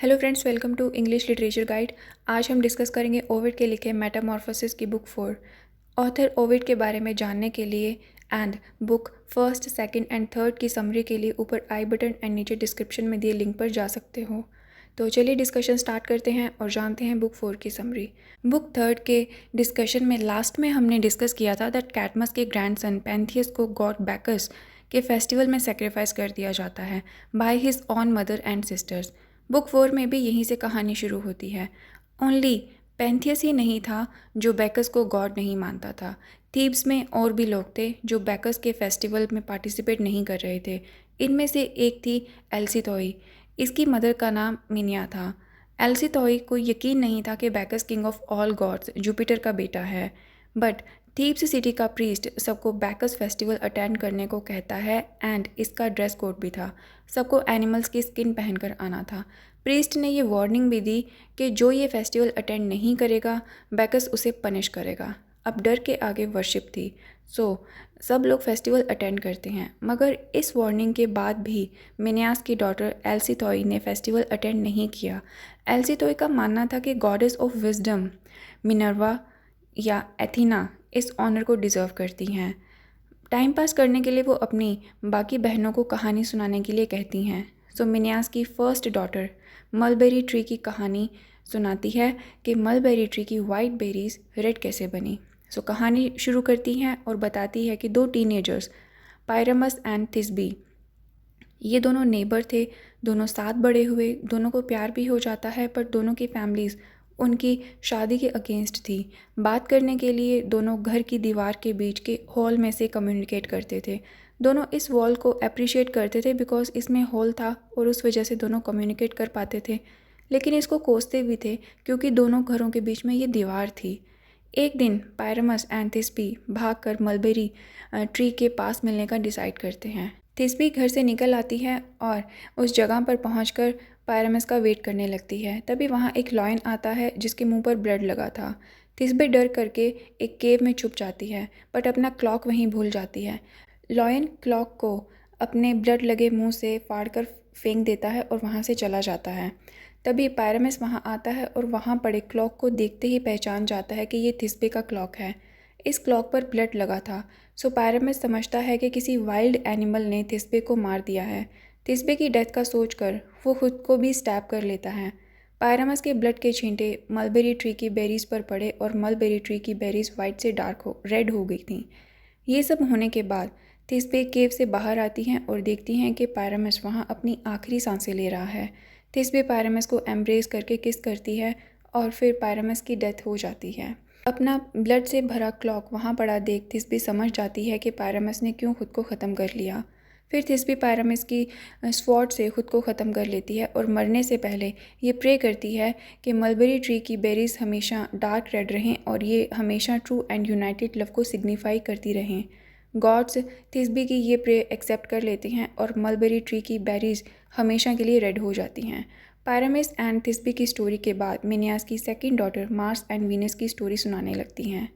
Hello friends, welcome to English literature guide. आज हम discuss करेंगे ओविड के लिखे मेटामॉर्फोसिस की बुक 4। ऑथर ओविड के बारे में जानने के लिए and book first, second and third की समरी के लिए ऊपर आई बटन एंड नीचे डिस्क्रिप्शन में दिए लिंक पर जा सकते हो। तो चलिए डिस्कशन स्टार्ट करते हैं और जानते हैं बुक 4 की समरी। बुक 3 के डिस्कशन में लास्ट में हमने डिस्कस किया था दैट कैडमस के ग्रैंडसन पेंथियस को गॉड बैकस के फेस्टिवल में सेक्रीफाइस कर दिया जाता है by his on mother and sisters. Book 4 में भी यहीं से कहानी शुरू होती है। ओनली पेंथियस ही नहीं था जो बैकस को गॉड नहीं मानता था। थीब्स में और भी लोग थे जो बैकस के फेस्टिवल में पार्टिसिपेट नहीं कर रहे थे। इनमें से एक थी एल्सिथोई। इसकी मदर का नाम मिनिया था। एल्सिथोई को यकीन नहीं था कि Bacchus king of all gods Jupiter का बेटा है, बट थीब्स सिटी का प्रीस्ट सबको बैकस फेस्टिवल अटेंड करने को कहता है एंड इसका ड्रेस कोड भी था। सबको एनिमल्स की स्किन पहनकर आना था। प्रीस्ट ने ये वार्निंग भी दी कि जो ये फेस्टिवल अटेंड नहीं करेगा बैकस उसे पनिश करेगा। अब डर के आगे वर्शिप थी, सो सब लोग फेस्टिवल अटेंड करते हैं। मगर इस वार्निंग के बाद भी मिनियास की डॉटर एल्सिथोई ने फेस्टिवल अटेंड नहीं किया। एल्सिथोई का मानना था कि गॉडेस ऑफ विजडम मिनर्वा या एथीना इस ऑनर को डिज़र्व करती हैं। टाइम पास करने के लिए वो अपनी बाकी बहनों को कहानी सुनाने के लिए कहती हैं। सो मिनियास की फर्स्ट डॉटर मलबेरी ट्री की कहानी सुनाती है कि मलबेरी ट्री की वाइट बेरीज रेड कैसे बनी। सो कहानी शुरू करती हैं और बताती है कि दो टीनेजर्स पायरमस एंड थिस्बी, ये दोनों नेबर थे। दोनों साथ बड़े हुए, दोनों को प्यार भी हो जाता है, पर दोनों की फैमिलीज़ उनकी शादी के अगेंस्ट थी। बात करने के लिए दोनों घर की दीवार के बीच के हॉल में से कम्युनिकेट करते थे। दोनों इस वॉल को अप्रिशिएट करते थे बिकॉज इसमें हॉल था और उस वजह से दोनों कम्युनिकेट कर पाते थे, लेकिन इसको कोसते भी थे क्योंकि दोनों घरों के बीच में ये दीवार थी। एक दिन पायरमस एंड थिस्बी भाग कर मलबेरी ट्री के पास मिलने का डिसाइड करते हैं। थिस्बी घर से निकल आती है और उस जगह पर पहुंचकर पायरमस का वेट करने लगती है। तभी वहाँ एक लॉयन आता है जिसके मुंह पर ब्लड लगा था। थिस्बी डर करके एक केव में छुप जाती है, बट अपना क्लॉक वहीं भूल जाती है। लॉयन क्लॉक को अपने ब्लड लगे मुंह से फाड़ कर फेंक देता है और वहाँ से चला जाता है। तभी पायरमस वहाँ आता है और वहाँ पड़े क्लॉक को देखते ही पहचान जाता है कि ये थिस्बी का क्लॉक है। इस क्लॉक पर ब्लड लगा था, सो पायरमस समझता है कि किसी वाइल्ड एनिमल ने थिस्बे को मार दिया है। थिस्बे की डेथ का सोचकर वो खुद को भी स्टैब कर लेता है। पायरमस के ब्लड के छींटे मलबेरी ट्री की बेरीज पर पड़े और मलबेरी ट्री की बेरीज वाइट से रेड हो गई थीं। ये सब होने के बाद थिस्बे केव से बाहर आती हैं और देखती हैं कि पायरमस वहाँ अपनी आखिरी सांसें ले रहा है। थिस्बे पायरमस को एम्ब्रेस करके किस करती है और फिर पायरमस की डेथ हो जाती है। अपना ब्लड से भरा क्लॉक वहाँ पड़ा देख थिस्बी समझ जाती है कि पायरमस ने क्यों खुद को ख़त्म कर लिया। फिर थिस्बी पायरमस की स्वॉर्ड से खुद को ख़त्म कर लेती है और मरने से पहले ये प्रे करती है कि मलबेरी ट्री की बेरीज हमेशा डार्क रेड रहें और ये हमेशा ट्रू एंड यूनाइटेड लव को सिग्निफाई करती रहें। गॉड्स थिस्बी की ये प्रे एक्सेप्ट कर लेते हैं और मलबेरी ट्री की बेरीज हमेशा के लिए रेड हो जाती हैं। पायरमस एंड थिस्बी की स्टोरी के बाद मिनियास की second daughter Mars and Venus की स्टोरी सुनाने लगती हैं।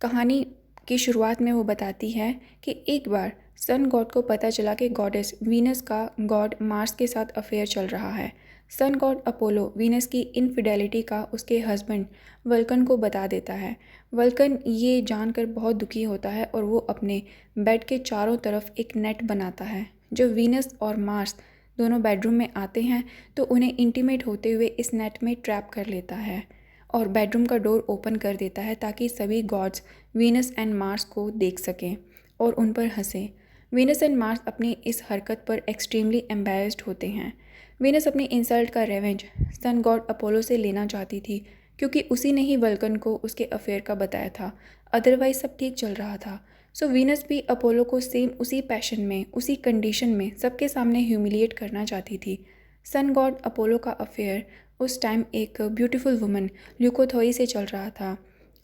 कहानी की शुरुआत में वो बताती है कि एक बार सन गॉड को पता चला कि गॉडेस वीनस का गॉड मार्स के साथ अफेयर चल रहा है। सन गॉड अपोलो वीनस की इनफिडेलिटी का उसके हस्बैंड वल्कन को बता देता है। वल्कन ये जानकर बहुत दुखी होता है और वो अपने बेड के चारों तरफ एक नेट बनाता है। जब वीनस और मार्स दोनों बेडरूम में आते हैं तो उन्हें इंटीमेट होते हुए इस नेट में ट्रैप कर लेता है और बेडरूम का डोर ओपन कर देता है ताकि सभी गॉड्स वीनस एंड मार्स को देख सकें और उन पर हंसें। वीनस एंड मार्स अपनी इस हरकत पर एक्सट्रीमली एम्बैरेस्ड होते हैं। वीनस अपनी इंसल्ट का रेवेंज सन गॉड अपोलो से लेना चाहती थी क्योंकि उसी ने ही वल्कन को उसके अफेयर का बताया था, अदरवाइज सब ठीक चल रहा था। सो वीनस भी अपोलो को सेम उसी पैशन में, उसी कंडीशन में सबके सामने ह्यूमिलिएट करना चाहती थी। सन गॉड अपोलो का अफेयर उस टाइम एक ब्यूटीफुल वुमन ल्यूकोथोई से चल रहा था।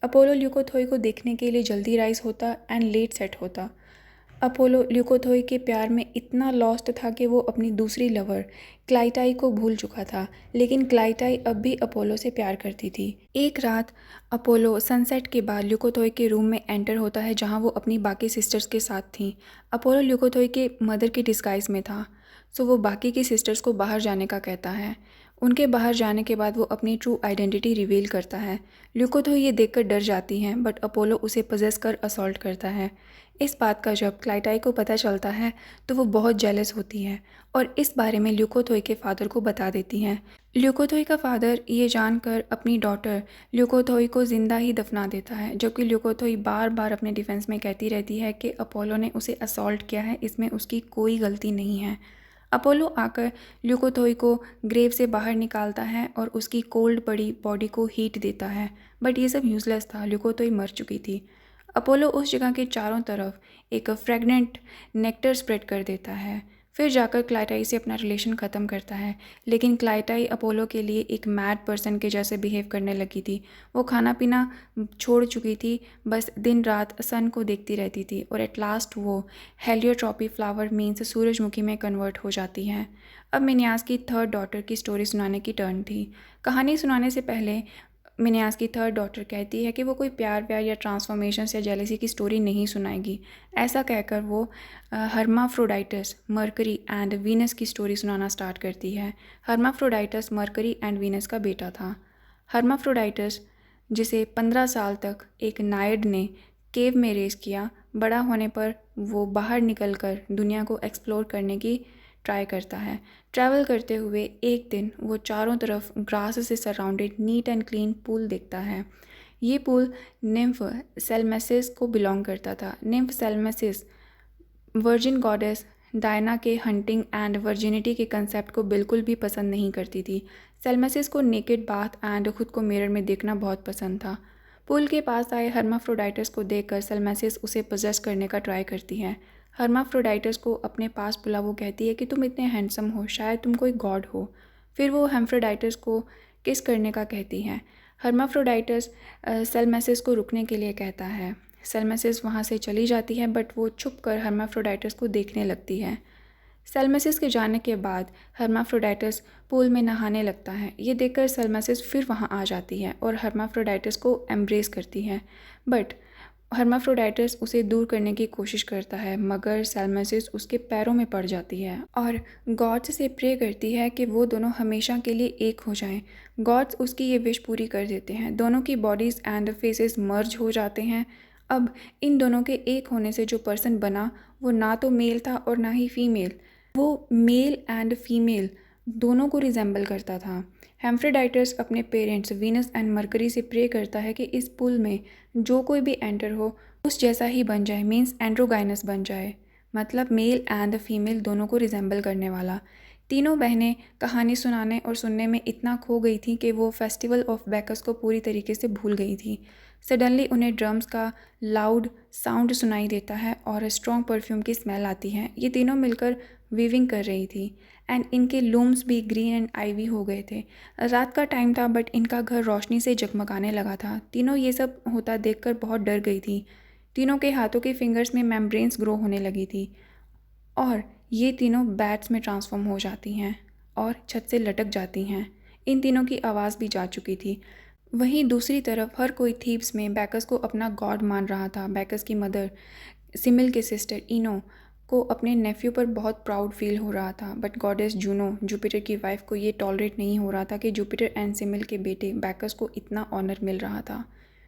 अपोलो ल्यूकोथोई को देखने के लिए जल्दी राइज होता एंड लेट सेट होता। अपोलो ल्यूकोथोई के प्यार में इतना लॉस्ट था कि वो अपनी दूसरी लवर क्लाइटाई को भूल चुका था, लेकिन क्लाइटाई अब भी अपोलो से प्यार करती थी। एक रात अपोलो सनसेट के बाद ल्यूकोथोई के रूम में एंटर होता है जहां वो अपनी बाकी सिस्टर्स के साथ थी। अपोलो ल्यूकोथोई के मदर की डिस्गाइज में था। सो वो बाकी की सिस्टर्स को बाहर जाने का कहता है। उनके बाहर जाने के बाद वो अपनी ट्रू आइडेंटिटी रिवील करता है। ल्यूकोथो ये देखकर डर जाती हैं, बट अपोलो उसे पजेस कर असॉल्ट करता है। इस बात का जब क्लाइटाई को पता चलता है तो वो बहुत जेलस होती है और इस बारे में ल्यूकोथोई के फादर को बता देती हैं। ल्यूकोथोई का फादर ये जानकर अपनी डॉटर ल्यूकोथोई को ज़िंदा ही दफना देता है, जबकि ल्यूकोथोई बार बार अपने डिफेंस में कहती रहती है कि अपोलो ने उसे असॉल्ट किया है, इसमें उसकी कोई गलती नहीं है। अपोलो आकर ल्यूकोथोई को ग्रेव से बाहर निकालता है और उसकी कोल्ड पड़ी बॉडी को हीट देता है, बट ये सब यूज़लेस था, ल्यूकोथोई मर चुकी थी। अपोलो उस जगह के चारों तरफ एक फ्रेगनेंट नेक्टर स्प्रेड कर देता है। फिर जाकर क्लाइटाई से अपना रिलेशन ख़त्म करता है, लेकिन क्लाइटाई अपोलो के लिए एक मैड पर्सन के जैसे बिहेव करने लगी थी। वो खाना पीना छोड़ चुकी थी, बस दिन रात सन को देखती रहती थी और एट लास्ट वो हेलियोट्रॉपी फ्लावर मीन्स सूरजमुखी में कन्वर्ट हो जाती हैं। अब मिन्यास की थर्ड डॉटर की स्टोरी सुनाने की टर्न थी। कहानी सुनाने से पहले मिन्यास की थर्ड डॉटर कहती है कि वो कोई प्यार व्यार या ट्रांसफॉर्मेशन या जेलेसी की स्टोरी नहीं सुनाएगी। ऐसा कहकर वो हर्माफ्रोडाइटस, मरकरी एंड वीनस की स्टोरी सुनाना स्टार्ट करती है। हर्माफ्रोडाइटस मरकरी एंड वीनस का बेटा था। हर्माफ्रोडाइटस, जिसे 15 साल तक एक नायड ने केव में रेस किया, बड़ा होने पर वो बाहर निकलकर दुनिया को एक्सप्लोर करने की ट्राई करता है। ट्रैवल करते हुए एक दिन वो चारों तरफ ग्रास से surrounded neat and clean pool देखता है। ये पूल निम्फ सेलमेसिस को बिलोंग करता था। निम्फ सेलमेसिस वर्जिन गॉडेस डायना के हंटिंग एंड वर्जिनिटी के कंसेप्ट को बिल्कुल भी पसंद नहीं करती थी। सेलमेसिस को नेकेड बाथ एंड खुद को मिरर में देखना बहुत पसंद था। पूल के पास आए हर्माफ्रोडाइटस को देखकर सेलमेसिस उसे पोजेस करने का ट्राई करती है। हर्माफ्रोडाइटस को अपने पास बुला वो कहती है कि तुम इतने हैंडसम हो, शायद तुम कोई गॉड हो। फिर वो हेम्फ्रोडाइटस को किस करने का कहती है। हर्माफ्रोडाइटस सेलमेसिस को रुकने के लिए कहता है। सेलमेसिस वहाँ से चली जाती है, बट वो छुप कर हर्माफ्रोडाइटस को देखने लगती है। सेलमेसिस के जाने के बाद हर्माफ्रोडाइटस पूल में नहाने लगता है। ये देखकर सेलमेसिस फिर वहाँ आ जाती है और हर्माफ्रोडाइटस को एम्ब्रेस करती है, बट हर्माफ्रोडाइटस उसे दूर करने की कोशिश करता है, मगर सेलमेसिस उसके पैरों में पड़ जाती है और गॉड्स से प्रे करती है कि वो दोनों हमेशा के लिए एक हो जाएं। गॉड्स उसकी ये विश पूरी कर देते हैं। दोनों की बॉडीज़ एंड फेसेस मर्ज हो जाते हैं। अब इन दोनों के एक होने से जो पर्सन बना वो ना तो मेल था और ना ही फीमेल। वो मेल एंड फीमेल दोनों को रिजेंबल करता था। हेम्फ्रोडाइटस अपने पेरेंट्स वीनस एंड मरकरी से प्रे करता है कि इस पूल में जो कोई भी एंटर हो उस जैसा ही बन जाए, मीन्स एंड्रोगाइनस बन जाए, मतलब मेल एंड फीमेल दोनों को रिजेंबल करने वाला। तीनों बहनें कहानी सुनाने और सुनने में इतना खो गई थी कि वो फेस्टिवल ऑफ बैकस को पूरी तरीके से भूल गई थी। सडनली उन्हें ड्रम्स का लाउड साउंड सुनाई देता है और स्ट्रॉन्ग परफ्यूम की स्मेल आती है। ये तीनों मिलकर वीविंग कर रही थी एंड इनके लूम्स भी ग्रीन एंड आईवी हो गए थे। रात का टाइम था, बट इनका घर रोशनी से जगमगाने लगा था। तीनों ये सब होता देखकर बहुत डर गई थी। तीनों के हाथों के फिंगर्स में मेम्ब्रेन्स ग्रो होने लगी थी और ये तीनों बैट्स में ट्रांसफॉर्म हो जाती हैं और छत से लटक जाती हैं। इन तीनों की आवाज़ भी जा चुकी थी। वहीं दूसरी तरफ हर कोई थीब्स में बैकस को अपना गॉड मान रहा था। बैकस की मदर सिमिल के सिस्टर इनो को अपने नेफ्यू पर बहुत प्राउड फील हो रहा था, बट गॉडेस जूनो, जुपिटर की वाइफ, को ये टॉलरेट नहीं हो रहा था कि जुपिटर एंड सिमिल के बेटे बैकस को इतना ऑनर मिल रहा था।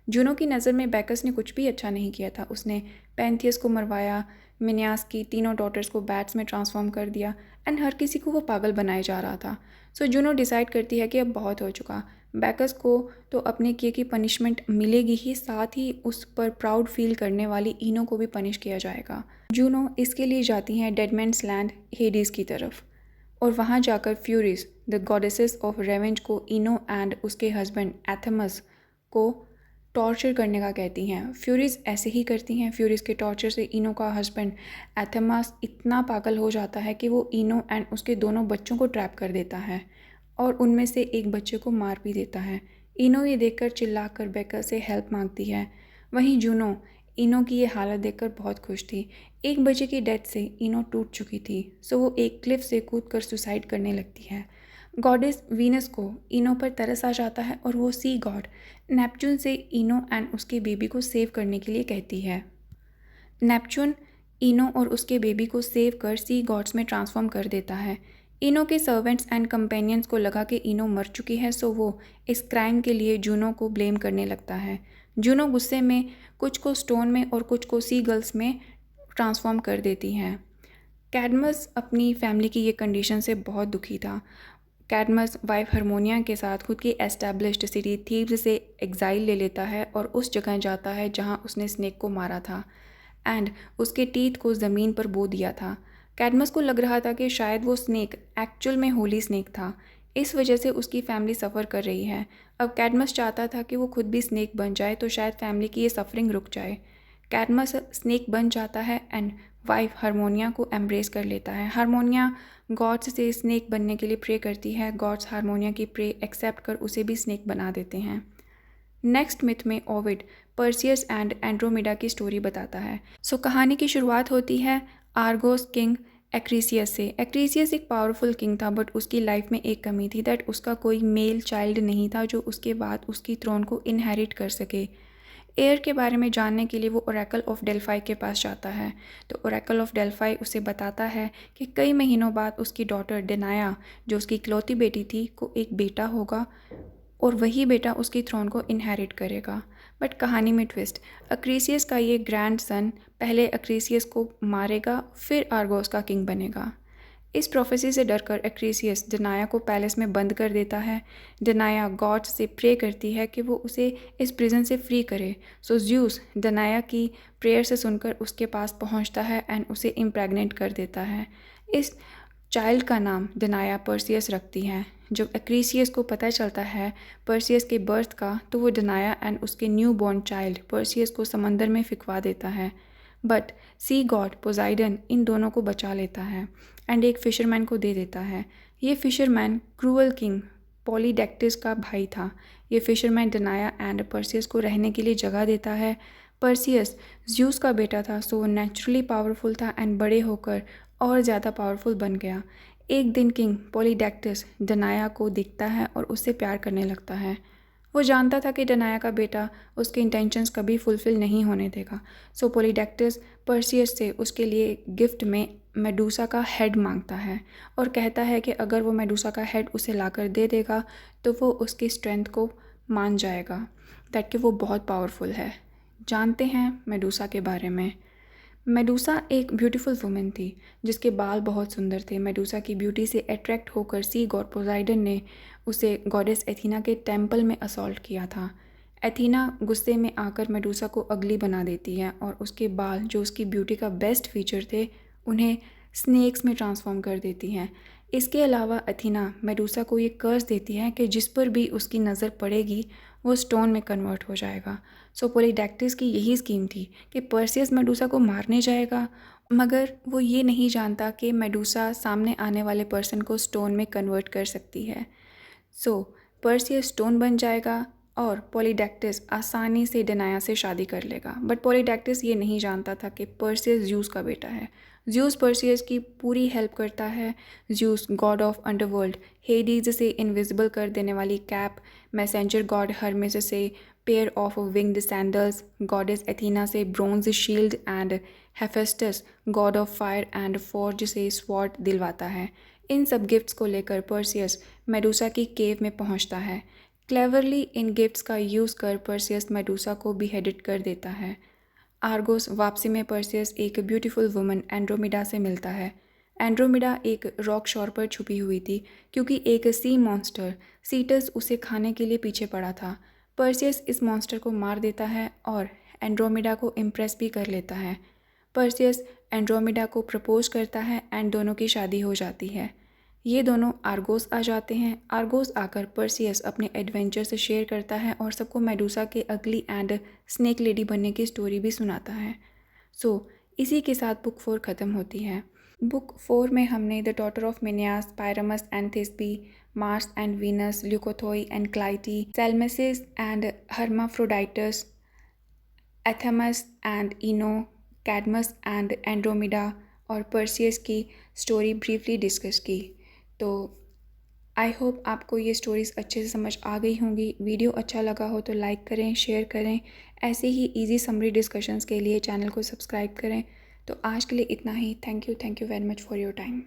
जूनो की नज़र में बैकस ने कुछ भी अच्छा नहीं किया था। उसने पैंथियस को मरवाया, मिन्यास की तीनों डॉटर्स को बैट्स में ट्रांसफॉर्म कर दिया एंड हर किसी को वो पागल बनाए जा रहा था। सो जूनो डिसाइड करती है कि अब बहुत हो चुका। बैकस को तो अपने किए की पनिशमेंट मिलेगी ही, साथ ही उस पर प्राउड फील करने वाली इनो को भी पनिश किया जाएगा। जूनो इसके लिए जाती हैं डेडमैन्स लैंड हेडीज़ की तरफ और वहाँ जाकर फ्यूरिस द गॉडेसेस ऑफ रेवेंज को इनो एंड उसके हस्बैंड एथेमस को टॉर्चर करने का कहती हैं। फ्यूरिस ऐसे ही करती हैं। फ्यूरिस के टॉर्चर से इनो का हस्बैंड एथेमस इतना पागल हो जाता है कि वो इनो एंड उसके दोनों बच्चों को ट्रैप कर देता है और उनमें से एक बच्चे को मार भी देता है। इनो ये देखकर चिल्लाकर बैकस से हेल्प मांगती है। वहीं जूनो इनो की ये हालत देखकर बहुत खुश थी। एक बच्चे की डेथ से इनो टूट चुकी थी, सो वो एक क्लिफ से कूदकर सुसाइड करने लगती है। गॉडेस वीनस को इनो पर तरस आ जाता है और वो सी गॉड नेपच्यून से इनो एंड उसके बेबी को सेव करने के लिए कहती है। नेपच्यून इनो और उसके बेबी को सेव कर सी गॉड्स में ट्रांसफॉर्म कर देता है। इनो के सर्वेंट्स एंड कंपेनियंस को लगा कि इनो मर चुकी है, सो वो इस क्राइम के लिए जूनो को ब्लेम करने लगता है। जूनो गुस्से में कुछ को स्टोन में और कुछ को सी गर्ल्स में ट्रांसफॉर्म कर देती हैं। कैडमस अपनी फैमिली की ये कंडीशन से बहुत दुखी था। कैडमस वाइफ हारमोनिया के साथ खुद की एस्टैब्लिश्ड सिटी थीव्स से एग्जाइल ले लेता है और उस जगह जाता है जहां उसने स्नेक को मारा था एंड उसके टीथ को ज़मीन पर बो दिया था। कैडमस को लग रहा था कि शायद वो स्नेक एक्चुअल में होली स्नेक था, इस वजह से उसकी फैमिली सफ़र कर रही है। अब कैडमस चाहता था कि वो खुद भी स्नेक बन जाए तो शायद फैमिली की ये सफरिंग रुक जाए। कैडमस स्नेक बन जाता है एंड वाइफ हारमोनिया को एम्ब्रेस कर लेता है। हारमोनिया गॉड्स से स्नेक बनने के लिए प्रे करती है। गॉड्स हारमोनिया की प्रे एक्सेप्ट कर उसे भी स्नेक बना देते हैं। नेक्स्ट मिथ में ओविड पर्सियस एंड एंड्रोमेडा की स्टोरी बताता है। कहानी की शुरुआत होती है आर्गोस किंग एक्रीसियस से। एक्रीसियस एक पावरफुल किंग था, बट उसकी लाइफ में एक कमी थी, दैट उसका कोई मेल चाइल्ड नहीं था जो उसके बाद उसकी थ्रोन को इनहेरिट कर सके। एयर के बारे में जानने के लिए वो ओरेकल ऑफ डेल्फाई के पास जाता है। तो ओरेकल ऑफ डेल्फाई उसे बताता है कि कई महीनों बाद उसकी डॉटर डेनाया, जो उसकी इकलौती बेटी थी, को एक बेटा होगा और वही बेटा उसकी थ्रोन को इनहेरिट करेगा। बट कहानी में ट्विस्ट, अक्रीसियस का ये ग्रैंड सन पहले अक्रीसियस को मारेगा, फिर आर्गोस का किंग बनेगा। इस प्रोफेसी से डरकर एक्रीसियस डेनाया को पैलेस में बंद कर देता है। डेनाया गॉड से प्रे करती है कि वो उसे इस प्रिजन से फ्री करे। ज़्यूस डेनाया की प्रेयर से सुनकर उसके पास पहुंचता है एंड उसे इम्प्रेग्नेंट कर देता है। इस चाइल्ड का नाम डेनाया पर्सियस रखती हैं। जब एक्रीसियस को पता चलता है पर्सियस के बर्थ का, तो वो डेनाया एंड उसके न्यू बॉर्न चाइल्ड पर्सियस को समंदर में फिकवा देता है। बट सी गॉड पोजाइडन इन दोनों को बचा लेता है एंड एक फिशरमैन को दे देता है। ये फिशरमैन क्रूअल किंग पॉलीडेक्टिस का भाई था। ये फिशरमैन डेनाया एंड पर्सियस को रहने के लिए जगह देता है। पर्सियस ज़्यूस का बेटा था, सो वो नेचुरली पावरफुल था एंड बड़े होकर और ज़्यादा पावरफुल बन गया। एक दिन किंग पॉलीडेक्टिस डेनाया को देखता है और उससे प्यार करने लगता है। वो जानता था कि डेनाया का बेटा उसके इंटेंशंस कभी फुलफ़िल नहीं होने देगा। पॉलीडेक्टिस पर्सियस से उसके लिए गिफ्ट में मेडूसा का हेड मांगता है और कहता है कि अगर वो मेडूसा का हेड उसे लाकर दे देगा तो वो उसकी स्ट्रेंथ को मान जाएगा, दैट कि वो बहुत पावरफुल है। जानते हैं मेडूसा के बारे में। मेडूसा एक ब्यूटीफुल वुमेन थी जिसके बाल बहुत सुंदर थे। मेडूसा की ब्यूटी से अट्रैक्ट होकर सी गॉड पोजाइडन ने उसे गॉडेस एथीना के टेम्पल में असॉल्ट किया था। एथीना गुस्से में आकर मेडूसा को अगली बना देती है और उसके बाल, जो उसकी ब्यूटी का बेस्ट फीचर थे, उन्हें स्नेक्स में ट्रांसफॉर्म कर देती हैं। इसके अलावा एथीना मेडूसा को ये कर्ज देती है कि जिस पर भी उसकी नज़र पड़ेगी वो स्टोन में कन्वर्ट हो जाएगा। पॉलीडेक्टिस की यही स्कीम थी कि पर्सियस मेडूसा को मारने जाएगा, मगर वो ये नहीं जानता कि मेडूसा सामने आने वाले पर्सन को स्टोन में कन्वर्ट कर सकती है। पर्सियस स्टोन बन जाएगा और पॉलीडेक्टिस आसानी से डेनाया से शादी कर लेगा। बट पॉलीडेक्टिस ये नहीं जानता था कि पर्सियस ज़्यूस का बेटा है। ज़्यूस पर्सियस की पूरी हेल्प करता है। Zeus god of underworld Hades से इनविजिबल कर देने वाली कैप, मैसेंजर गॉड हर्मेस से pair of winged sandals, goddess Athena से bronze shield and Hephaestus god of fire and forge से स्वॉर्ड दिलवाता है। इन सब गिफ्ट्स को लेकर पर्सियस मेडूसा की केव में पहुंचता है। क्लेवरली इन गिफ्ट्स का यूज़ कर पर्सियस मेडूसा को बिहेडेड कर देता है। आर्गोस वापसी में पर्सियस एक ब्यूटीफुल वुमन एंड्रोमेडा से मिलता है। एंड्रोमेडा एक रॉक शोर पर छुपी हुई थी क्योंकि एक सी मॉन्स्टर सीटस उसे खाने के लिए पीछे पड़ा था। पर्सियस इस मॉन्स्टर को मार देता है और एंड्रोमेडा को इम्प्रेस भी कर लेता है। पर्सियस एंड्रोमेडा को प्रपोज करता है एंड दोनों की शादी हो जाती है। ये दोनों आर्गोस आ जाते हैं। आर्गोस आकर पर्सियस अपने एडवेंचर से शेयर करता है और सबको मेडूसा के अगली एंड स्नेक लेडी बनने की स्टोरी भी सुनाता है। इसी के साथ बुक 4 ख़त्म होती है। बुक 4 में हमने the daughter of Minyas, Pyramus and Thisbe, Mars and Venus, Leucothoe and Clytie, Salmacis and Hermaphroditus, Athamas and Ino, Cadmus and Andromeda और पर्सियस की स्टोरी ब्रीफली डिस्कस की। तो आई होप आपको ये स्टोरीज़ अच्छे से समझ आ गई होंगी। वीडियो अच्छा लगा हो तो लाइक करें, शेयर करें। ऐसे ही इजी समरी डिस्कशंस के लिए चैनल को सब्सक्राइब करें। तो आज के लिए इतना ही। Thank you very much for your time.